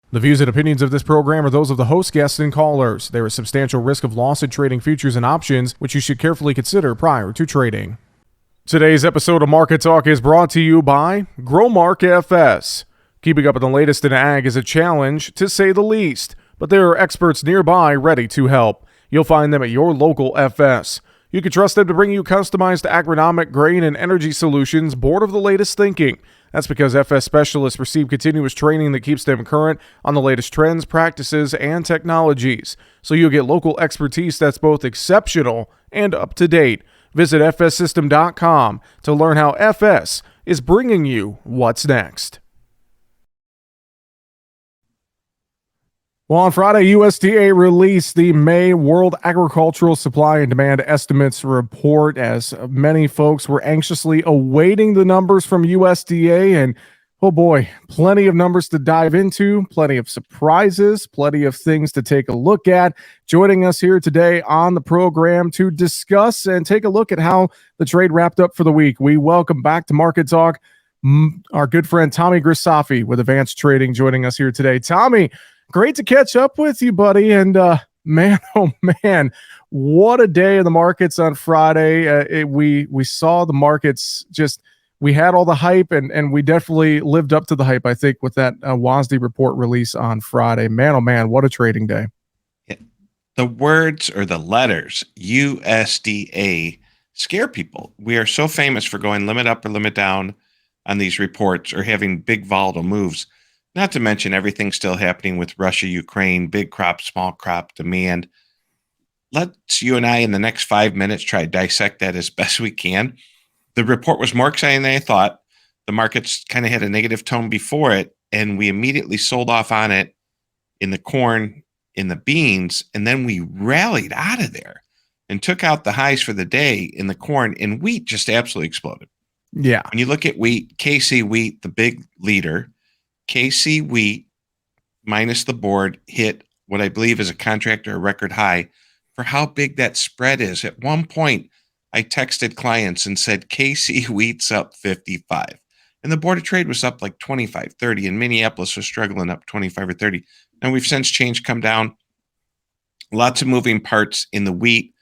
The views and opinions of this program are those of the host, guests, and callers. There is substantial risk of loss in trading futures and options, which you should carefully consider prior to trading. Today's episode of Market Talk is brought to you by Growmark FS. Keeping up with the latest in ag is a challenge, to say the least, but there are experts nearby ready to help. You'll find them at your local FS. You can trust them to bring you customized agronomic, grain, and energy solutions born of the latest thinking. That's because FS specialists receive continuous training that keeps them current on the latest trends, practices, and technologies. So you'll get local expertise that's both exceptional and up to date. Visit fssystem.com to learn how FS is bringing you what's next. Well, on Friday, USDA released the May World Agricultural Supply and Demand Estimates report, as many folks were anxiously awaiting the numbers from USDA. And oh boy, plenty of numbers to dive into, plenty of surprises, plenty of things to take a look at. Joining us here today on the program to discuss and take a look at how the trade wrapped up for the week, we welcome back to Market Talk our good friend Tommy Grisafi with Advanced Trading, joining us here today. Tommy, great to catch up with you, buddy. And man, oh man, what a day in the markets on Friday. We saw the markets just, we had all the hype, and we definitely lived up to the hype, I think, with that WASDE report release on Friday. Man, oh man, what a trading day. Yeah. The words or the letters USDA scare people. We are so famous for going limit up or limit down on these reports or having big volatile moves. Not to mention everything still happening with Russia, Ukraine, big crop, small crop demand. Let's you and I in the next 5 minutes try to dissect that as best we can. The report was more exciting than I thought. The markets kind of had a negative tone before it, and we immediately sold off on it in the corn, in the beans, and then we rallied out of there and took out the highs for the day in the corn, and wheat just absolutely exploded. Yeah. When you look at wheat, KC wheat, the big leader, KC wheat minus the board hit what I believe is a contract or a record high for how big that spread is. At one point, I texted clients and said, KC wheat's up 55. And the board of trade was up like 25, 30. And Minneapolis was struggling up 25 or 30. And we've since changed, come down. Lots of moving parts in the wheat.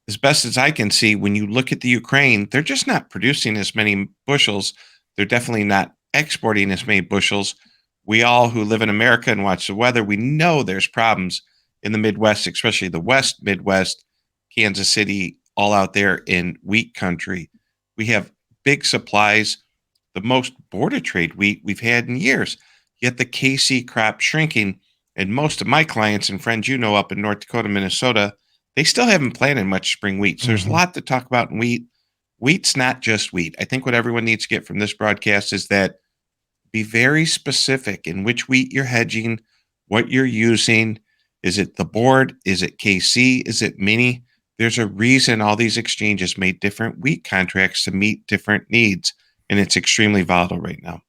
As best as I can see, when you look at the Ukraine, they're just not producing as many bushels. They're definitely not exporting as many bushels. We all who live in America and watch the weather, we know there's problems in the Midwest, especially the West Midwest, Kansas City, all out there in wheat country. We have big supplies, the most border trade wheat we've had in years, yet the KC crop shrinking. And most of my clients and friends, you know, up in North Dakota, Minnesota, they still haven't planted much spring wheat. So there's a lot to talk about in wheat. Wheat's not just wheat. I think what everyone needs to get from this broadcast is that be very specific in which wheat you're hedging, what you're using. Is it the board? Is it KC? Is it mini? There's a reason all these exchanges made different wheat contracts to meet different needs, and it's extremely volatile right now.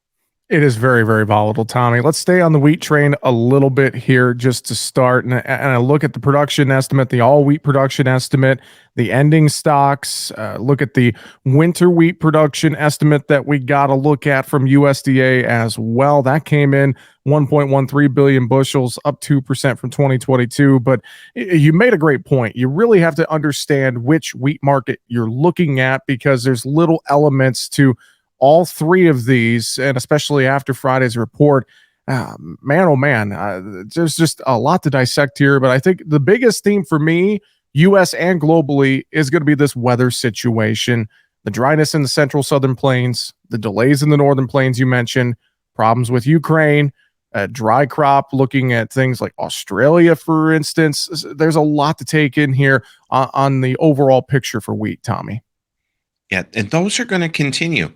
It is very, very volatile, Tommy. Let's stay on the wheat train a little bit here just to start. And I look at the production estimate, the all wheat production estimate, the ending stocks, look at the winter wheat production estimate that we got to look at from USDA as well. That came in 1.13 billion bushels, up 2% from 2022. But you made a great point. You really have to understand which wheat market you're looking at, because there's little elements to all three of these, and especially after Friday's report. Man, oh man, there's just a lot to dissect here. But I think the biggest theme for me, U.S. and globally, is going to be this weather situation. The dryness in the central southern plains, the delays in the northern plains you mentioned, problems with Ukraine, dry crop, looking at things like Australia, for instance. There's a lot to take in here on the overall picture for wheat, Tommy. Yeah, and those are going to continue.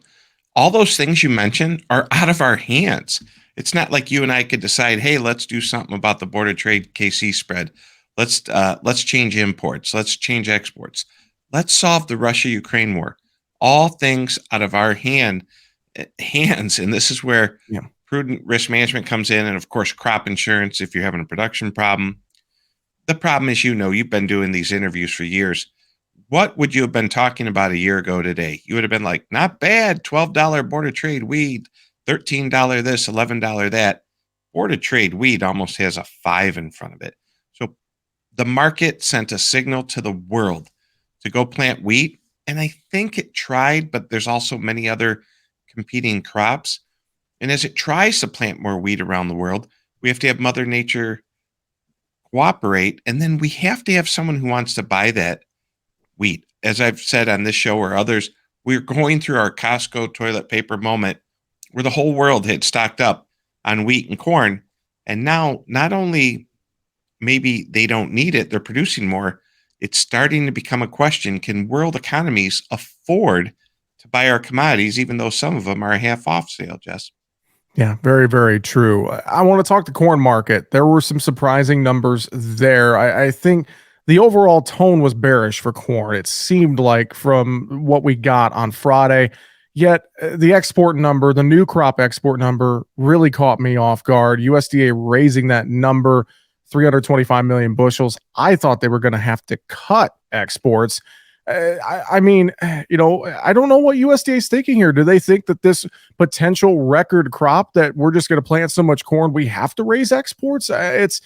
All those things you mentioned are out of our hands. It's not like you and I could decide, hey, let's do something about the border trade KC spread. Let's change imports. Let's change exports. Let's solve the Russia-Ukraine war. All things out of our hands. And this is where prudent risk management comes in. And of course, crop insurance, if you're having a production problem. The problem is, you've been doing these interviews for years. What would you have been talking about a year ago today? You would have been like, not bad, $12 border trade wheat, $13 this, $11 that. Board of Trade wheat almost has a 5 in front of it. So the market sent a signal to the world to go plant wheat. And I think it tried, but there's also many other competing crops. And as it tries to plant more wheat around the world, we have to have Mother Nature cooperate. And then we have to have someone who wants to buy that wheat. As I've said on this show or others, we're going through our Costco toilet paper moment where the whole world had stocked up on wheat and corn. And now, not only maybe they don't need it, they're producing more. It's starting to become a question: can world economies afford to buy our commodities, even though some of them are half off sale, Jess? Yeah, very, very true. I want to talk the corn market. There were some surprising numbers there. I think the overall tone was bearish for corn. It seemed like from what we got on Friday. Yet the export number, the new crop export number, really caught me off guard. USDA raising that number, 325 million bushels. I thought they were going to have to cut exports. I mean, I don't know what USDA is thinking here. Do they think that this potential record crop that we're just going to plant so much corn, we have to raise exports? It's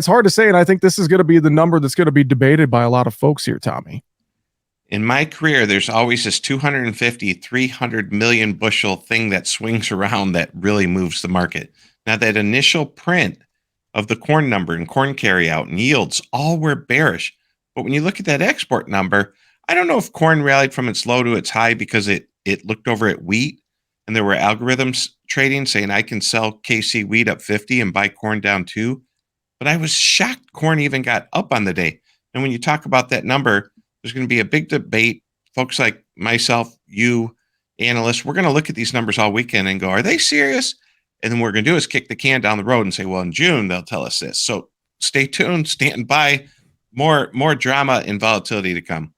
hard to say, and I think this is going to be the number that's going to be debated by a lot of folks here, Tommy. In my career, there's always this 250, 300 million bushel thing that swings around that really moves the market. Now, that initial print of the corn number and corn carryout and yields all were bearish. But when you look at that export number, I don't know if corn rallied from its low to its high because it looked over at wheat and there were algorithms trading saying I can sell KC wheat up 50 and buy corn down 2. But I was shocked corn even got up on the day. And when you talk about that number, there's going to be a big debate. Folks like myself, you, analysts, we're going to look at these numbers all weekend and go, are they serious? And then what we're going to do is kick the can down the road and say, well, in June, they'll tell us this. So stay tuned, stand by. More drama and volatility to come.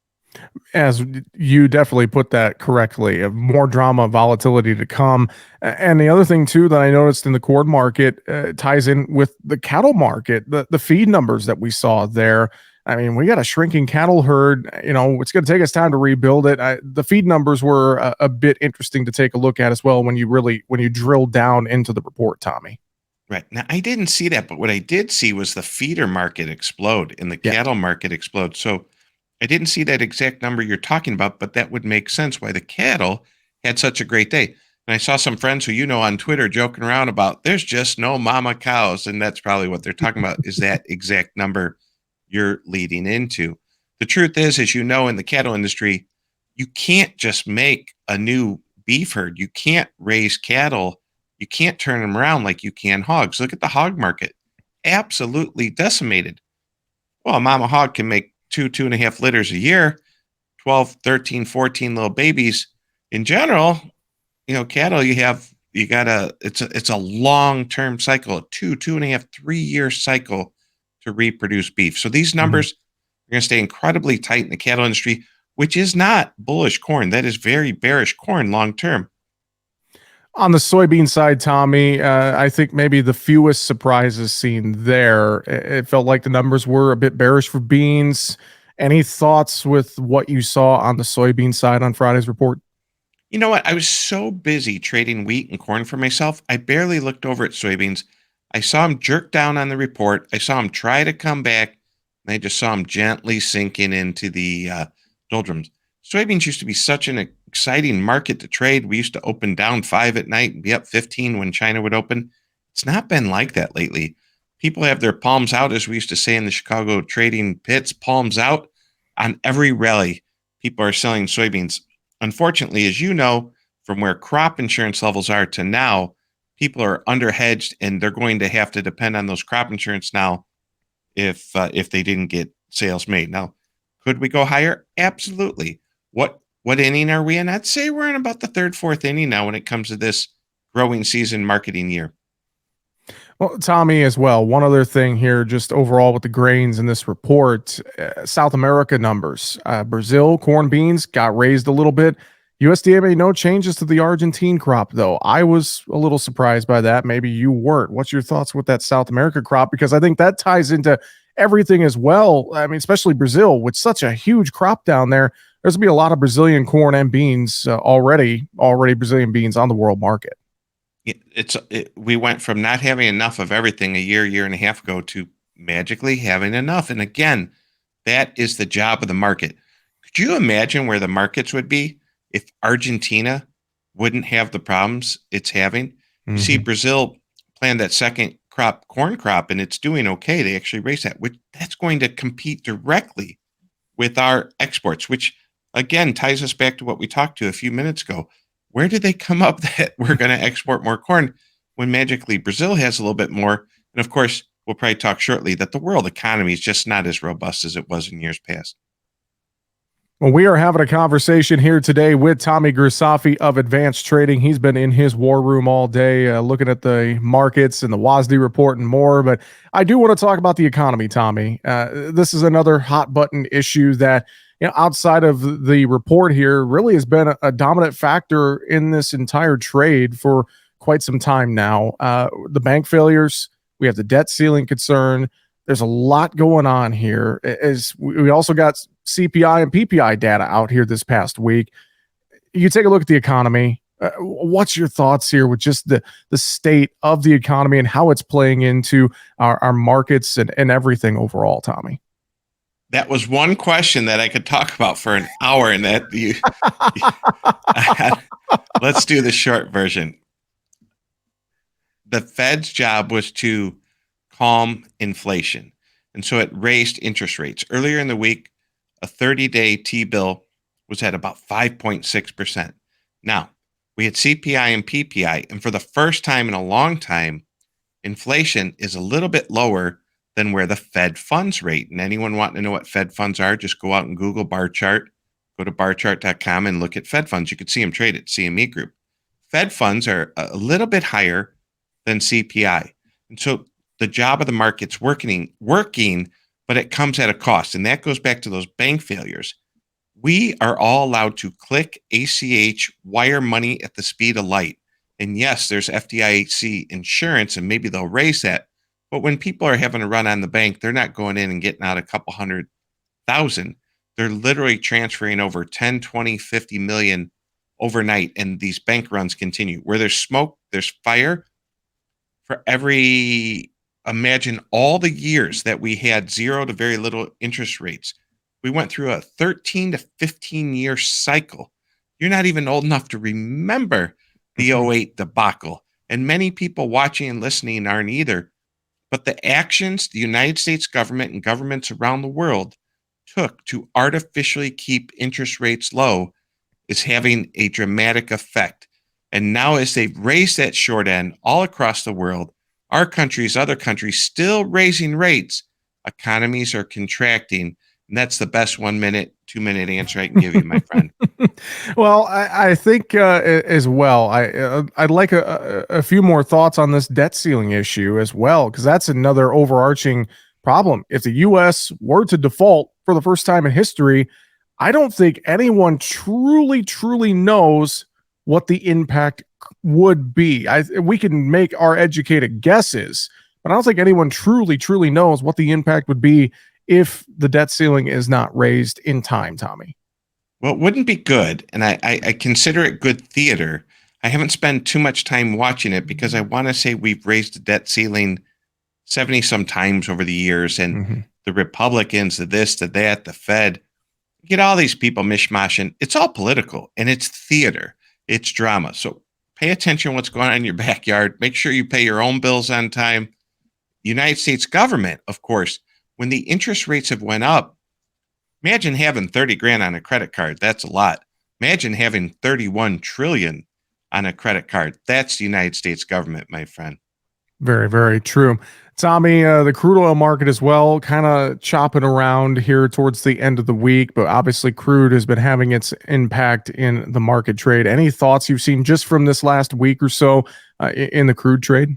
As you definitely put that correctly, more drama, volatility to come. And the other thing too that I noticed in the corn market ties in with the cattle market, the feed numbers that we saw there. I mean, we got a shrinking cattle herd. It's going to take us time to rebuild it. The feed numbers were a bit interesting to take a look at as well when you drill down into the report, Tommy. Right. Now, I didn't see that, but what I did see was the feeder market explode and the Yeah. cattle market explode. So I didn't see that exact number you're talking about, but that would make sense why the cattle had such a great day. And I saw some friends who on Twitter joking around about there's just no mama cows. And that's probably what they're talking about is that exact number you're leading into. The truth is, as you know, in the cattle industry, you can't just make a new beef herd. You can't raise cattle. You can't turn them around like you can hogs. Look at the hog market. Absolutely decimated. Well, a mama hog can make 2.5 litters a year, 12, 13, 14 little babies. In general, cattle, it's a long-term cycle, a 2.5, 3-year cycle to reproduce beef. So these numbers are going to stay incredibly tight in the cattle industry, which is not bullish corn. That is very bearish corn long-term. On the soybean side, Tommy, I think maybe the fewest surprises seen there. It felt like the numbers were a bit bearish for beans. Any thoughts with what you saw on the soybean side on Friday's report? You know what? I was so busy trading wheat and corn for myself, I barely looked over at soybeans. I saw them jerk down on the report. I saw them try to come back, and I just saw them gently sinking into the doldrums. Soybeans used to be such an exciting market to trade. We used to open down 5 at night and be up 15 when China would open. It's not been like that lately. People have their palms out, as we used to say in the Chicago trading pits, palms out on every rally. People are selling soybeans. Unfortunately, as you know, from where crop insurance levels are to now, people are underhedged and they're going to have to depend on those crop insurance now if they didn't get sales made. Now, could we go higher? Absolutely. What inning are we in? I'd say we're in about the third, fourth inning now when it comes to this growing season marketing year. Well, Tommy, as well, one other thing here, just overall with the grains in this report, South America numbers. Brazil corn beans got raised a little bit. USDA made no changes to the Argentine crop, though. I was a little surprised by that. Maybe you weren't. What's your thoughts with that South America crop? Because I think that ties into everything as well. I mean, especially Brazil with such a huge crop down there. There's going to be a lot of Brazilian corn and beans already Brazilian beans on the world market. We went from not having enough of everything a year and a half ago to magically having enough. And again, that is the job of the market. Could you imagine where the markets would be if Argentina wouldn't have the problems it's having? You see, Mhm. Brazil planned that second crop, corn crop, and it's doing okay. They actually raised that, which that's going to compete directly with our exports, which again ties us back to what we talked to a few minutes ago. Where did they come up that we're going to export more corn when magically Brazil has a little bit more? And of course, we'll probably talk shortly that the world economy is just not as robust as it was in years past. Well, we are having a conversation here today with Tommy Grisafi of Advanced Trading. He's been in his war room all day looking at the markets and the WASD report and more. But I do want to talk about the economy, Tommy. This is another hot button issue that, outside of the report here, really has been a dominant factor in this entire trade for quite some time now. The bank failures, we have the debt ceiling concern. There's a lot going on here. As we also got CPI and PPI data out here this past week. You take a look at the economy. What's your thoughts here with just the state of the economy and how it's playing into our markets and everything overall, Tommy? That was one question that I could talk about for an hour, and that you. Let's do the short version. The Fed's job was to calm inflation, and so it raised interest rates. Earlier in the week, a 30-day T-bill was at about 5.6%. Now, we had CPI and PPI, and for the first time in a long time, inflation is a little bit lower than where the Fed funds rate. And anyone wanting to know what Fed funds are, just go out and Google bar chart, go to barchart.com and look at Fed funds. You can see them trade at CME Group. Fed funds are a little bit higher than CPI. And so the job of the market's working, but it comes at a cost. And that goes back to those bank failures. We are all allowed to click ACH, wire money at the speed of light. And yes, there's FDIC insurance, and maybe they'll raise that. But when people are having a run on the bank, they're not going in and getting out a couple 100,000. They're literally transferring over 10, 20, 50 million overnight. And these bank runs continue. Where there's smoke, there's fire. For every, imagine all the years that we had zero to very little interest rates. We went through a 13 to 15-year cycle. You're not even old enough to remember the Mhm. '08 debacle. And many people watching and listening aren't either. But the actions the United States government and governments around the world took to artificially keep interest rates low is having a dramatic effect. And now, as they've raised that short end all across the world, our countries, other countries still raising rates, economies are contracting. And that's the best 1 minute, 2 minute answer I can give you, my friend. Well, I think as well. I'd like a few more thoughts on this debt ceiling issue as well, because that's another overarching problem. If the U.S. were to default for the first time in history, I don't think anyone truly knows what the impact would be. We can make our educated guesses, but I don't think anyone truly knows what the impact would be if the debt ceiling is not raised in time, Tommy. Well, it wouldn't be good. And I consider it good theater. I haven't spent too much time watching it because I want to say we've raised the debt ceiling 70 some times over the years. And Mhm. the Republicans, the this, the that, the Fed, get all these people mishmashing. It's all political and it's theater, it's drama. So pay attention to what's going on in your backyard. Make sure you pay your own bills on time. United States government, of course, when the interest rates have went up, imagine having 30 grand on a credit card. That's a lot. Imagine having 31 trillion on a credit card. That's the United States government, my friend. Very true. Tommy, the crude oil market as well, kind of chopping around here towards the end of the week, but obviously crude has been having its impact in the market trade. Any thoughts you've seen just from this last week or so in the crude trade?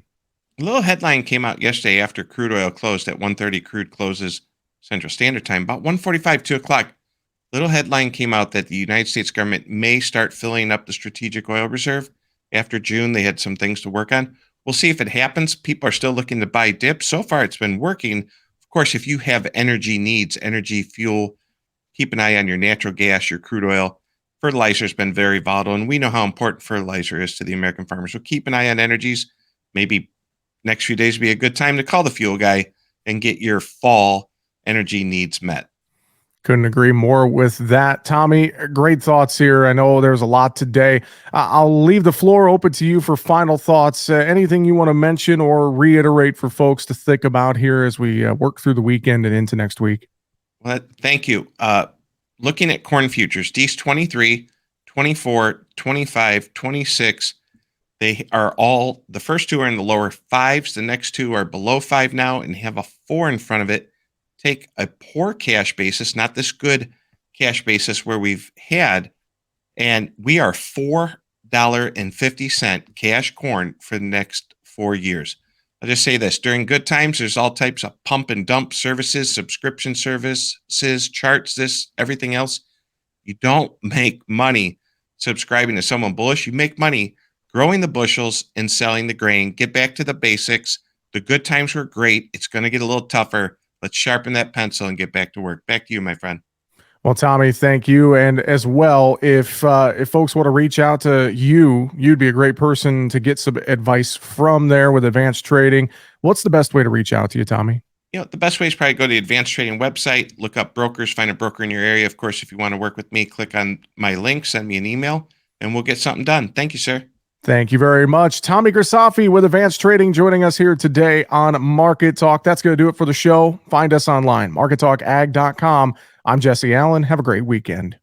A little headline came out yesterday after crude oil closed at 1:30. Crude closes Central Standard Time, about 1:45, 2 o'clock. Little headline came out that the United States government may start filling up the strategic oil reserve after June. They had some things to work on. We'll see if it happens. People are still looking to buy dips. So far, it's been working. Of course, if you have energy needs, energy, fuel, keep an eye on your natural gas, your crude oil. fertilizer has been very volatile, and we know how important fertilizer is to the American farmer. So keep an eye on energies. Maybe next few days would be a good time to call the fuel guy and get your fall energy needs met. Couldn't agree more with that. Tommy, great thoughts here. I know there's a lot today. I'll leave the floor open to you for final thoughts. Anything you want to mention or reiterate for folks to think about here as we work through the weekend and into next week? Well, thank you. Looking at corn futures, D's 23, 24, 25, 26, they are all, the first two are in the lower fives. The next two are below five now and have a four in front of it. Take a poor cash basis, not this good cash basis where we've had, and we are $4.50 cash corn for the next 4 years. I'll just say this: during good times, there's all types of pump and dump services, subscription services, charts, this, everything else. You don't make money subscribing to someone bullish. You make money growing the bushels and selling the grain. Get back to the basics. The good times were great. It's going to get a little tougher. Let's sharpen that pencil and get back to work. Back to you, my friend. Well, Tommy, thank you. And as well, if folks want to reach out to you, you'd be a great person to get some advice from there with advanced trading. What's the best way to reach out to you, Tommy? The best way is probably go to the advanced trading website, look up brokers, find a broker in your area. Of course, if you want to work with me, click on my link, send me an email, and we'll get something done. Thank you, sir. Thank you very much. Tommy Grisafi with Advanced Trading joining us here today on Market Talk. That's going to do it for the show. Find us online, markettalkag.com. I'm Jesse Allen. Have a great weekend.